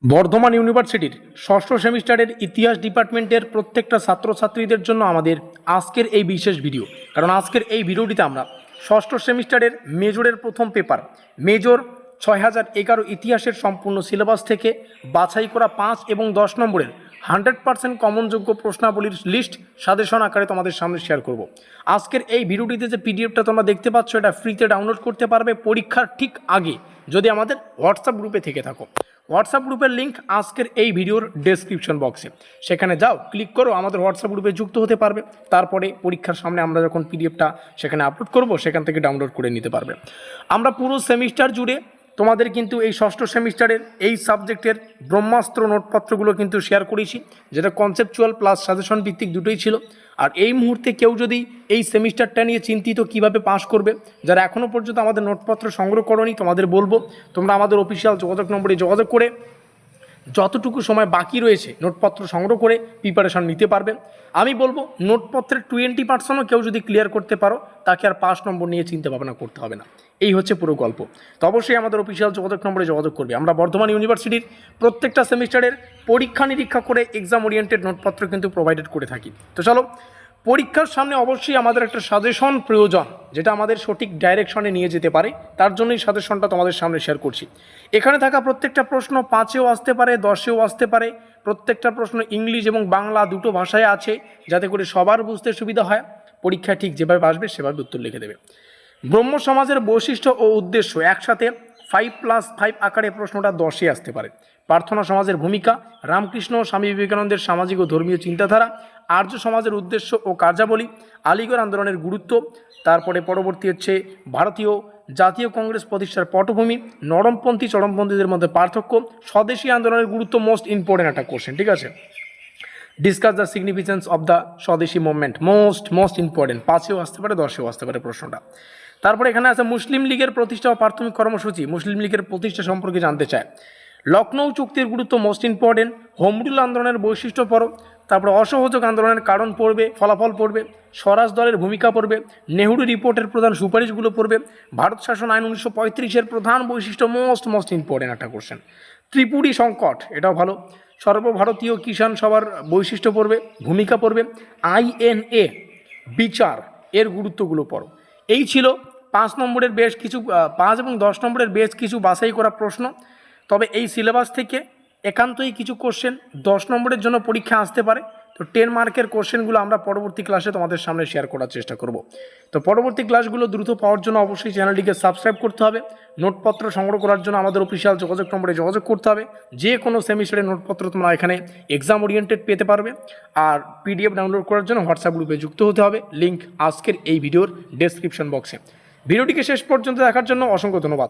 বর্ধমান ইউনিভার্সিটির ষষ্ঠ সেমিস্টারের ইতিহাস ডিপার্টমেন্টের প্রত্যেকটা ছাত্রছাত্রীদের জন্য আমাদের আজকের এই বিশেষ ভিডিও। কারণ আজকের এই ভিডিওটিতে আমরা ষষ্ঠ সেমিস্টারের মেজরের প্রথম পেপার মেজর 6011 ইতিহাসের সম্পূর্ণ সিলেবাস থেকে বাছাই করা 5 এবং 10 নম্বরের 100% কমনযোগ্য প্রশ্নাবলীর লিস্ট সাজেশন আকারে তোমাদের সামনে শেয়ার করব। আজকের এই ভিডিওটিতে যে পিডিএফটা তোমরা দেখতে পাচ্ছ, এটা ফ্রিতে ডাউনলোড করতে পারবে পরীক্ষার ঠিক আগে যদি আমাদের হোয়াটসঅ্যাপ গ্রুপে থেকে থাকো। হোয়াটসঅ্যাপ গ্রুপের লিঙ্ক আজকের এই ভিডিওর ডেসক্রিপশন বক্সে, সেখানে যাও, ক্লিক করো, আমাদের হোয়াটসঅ্যাপ গ্রুপে যুক্ত হতে পারবে। তারপরে পরীক্ষার সামনে আমরা যখন পিডিএফটা সেখানে আপলোড করব, সেখান থেকে ডাউনলোড করে নিতে পারবে। আমরা পুরো সেমিস্টার জুড়ে তোমাদের কিন্তু এই ষষ্ঠ সেমিস্টারের এই সাবজেক্টের ব্রহ্মাস্ত্র নোটপত্রগুলো কিন্তু শেয়ার করেছি, যেটা কনসেপচুয়াল প্লাস সাজেশন ভিত্তিক দুটোই ছিল। আর এই মুহূর্তে কেউ যদি এই সেমিস্টারটা নিয়ে চিন্তিত কিভাবে পাস করবে, যারা এখনও পর্যন্ত আমাদের নোটপত্র সংগ্রহ করোনি, তোমাদের বলবো তোমরা আমাদের অফিসিয়াল যোগাযোগ নম্বরে যোগাযোগ করে যতটুকু সময় বাকি রয়েছে নোটপত্র সংগ্রহ করে প্রিপারেশন নিতে পারবে। আমি বলবো নোটপত্রের 20% কেউ যদি ক্লিয়ার করতে পারো, তাকে আর 5 নম্বর নিয়ে চিন্তা ভাবনা করতে হবে না। এই হচ্ছে পুরো গল্প। তো অবশ্যই আমাদের অফিসিয়াল যোগাযোগ নম্বরে যোগাযোগ করবে। আমরা বর্ধমান ইউনিভার্সিটির প্রত্যেকটা সেমিস্টারের পরীক্ষা নিরীক্ষা করে এক্সাম ওরিয়েন্টেড নোটপত্র কিন্তু প্রোভাইডেড করে থাকি। তো চলো, পরীক্ষার সামনে অবশ্যই আমাদের একটা সাজেশন প্রয়োজন, যেটা আমাদের সঠিক ডাইরেকশনে নিয়ে যেতে পারে। তার জন্যই সাজেশনটা তোমাদের সামনে শেয়ার করছি। এখানে থাকা প্রত্যেকটা প্রশ্ন 5এও আসতে পারে, 10এও আসতে পারে। প্রত্যেকটা প্রশ্ন ইংলিশ এবং বাংলা দুটো ভাষায় আছে, যাতে করে সবার বুঝতে সুবিধা হয়। পরীক্ষায় ঠিক যেভাবে আসবে সেভাবে উত্তর লিখে দেবে। ব্রহ্ম সমাজের বৈশিষ্ট্য ও উদ্দেশ্য একসাথে 5+5 আকারে প্রশ্নটা 10এ আসতে পারে। প্রার্থনা সমাজের ভূমিকা, রামকৃষ্ণ ও স্বামী বিবেকানন্দের সামাজিক ও ধর্মীয় চিন্তাধারা, আর্য সমাজের উদ্দেশ্য ও কার্যাবলী, আলিগড় আন্দোলনের গুরুত্ব, তারপরে পরবর্তী হচ্ছে ভারতীয় জাতীয় কংগ্রেস প্রতিষ্ঠার পটভূমি, নরমপন্থী চরমপন্থীদের মধ্যে পার্থক্য, স্বদেশী আন্দোলনের গুরুত্ব, মোস্ট ইম্পর্টেন্ট একটা কোশ্চেন, ঠিক আছে। Discuss the significance of the Swadeshi movement, most important. 5এও আসতে পারে, 10এও আসতে পারে প্রশ্নটা। তারপরে এখানে আছে মুসলিম লীগের প্রতিষ্ঠা ও প্রাথমিক কর্মসূচি, মুসলিম লীগের প্রতিষ্ঠা সম্পর্কে জানতে চায়। লখনৌ চুক্তির গুরুত্ব, মোস্ট ইম্পর্টেন্ট। হোম রুল আন্দোলনের বৈশিষ্ট্য পড়ো। তারপরে অসহযোগ আন্দোলনের কারণ পড়বে, ফলাফল পড়বে। স্বরাজ দলের ভূমিকা পড়বে। নেহরু রিপোর্টের প্রধান সুপারিশগুলো পড়বে। ভারত শাসন আইন 1935-এর প্রধান বৈশিষ্ট্য, মোস্ট ইম্পর্টেন্ট একটা কোশ্চেন। ত্রিপুরী সংকট, এটাও ভালো। সর্বভারতীয় কিষাণ সভার বৈশিষ্ট্য পড়বে, ভূমিকা পড়বে। INA বিচার, এর গুরুত্বগুলো পড়ো। এই ছিল 5 নম্বরের বেশ কিছু 5 এবং 10 নম্বরের বেশ কিছু বাছাই করা প্রশ্ন। তবে এই সিলেবাস থেকে একান্তই কিছু কোশ্চেন 10 নম্বরের জন্য পরীক্ষা আসতে পারে। তো 10 মার্কের কোশ্চেনগুলো আমরা পরবর্তী ক্লাসে তোমাদের সামনে শেয়ার করার চেষ্টা করব। তো পরবর্তী ক্লাসগুলো দ্রুত পাওয়ার জন্য অবশ্যই চ্যানেলটিকে সাবস্ক্রাইব করতে হবে। নোটপত্র সংগ্রহ করার জন্য আমাদের অফিসিয়াল যোগাযোগ নম্বরে যোগাযোগ করতে হবে। যে কোনো সেমিস্টারের নোটপত্র তোমরা এখানে এক্সাম ওরিয়েন্টেড পেতে পারবে। আর PDF ডাউনলোড করার জন্য হোয়াটসঅ্যাপ গ্রুপে যুক্ত হতে হবে। লিঙ্ক আজকের এই ভিডিওর ডেসক্রিপশন বক্সে। ভিডিওটিকে শেষ পর্যন্ত দেখার জন্য অসংখ্য ধন্যবাদ।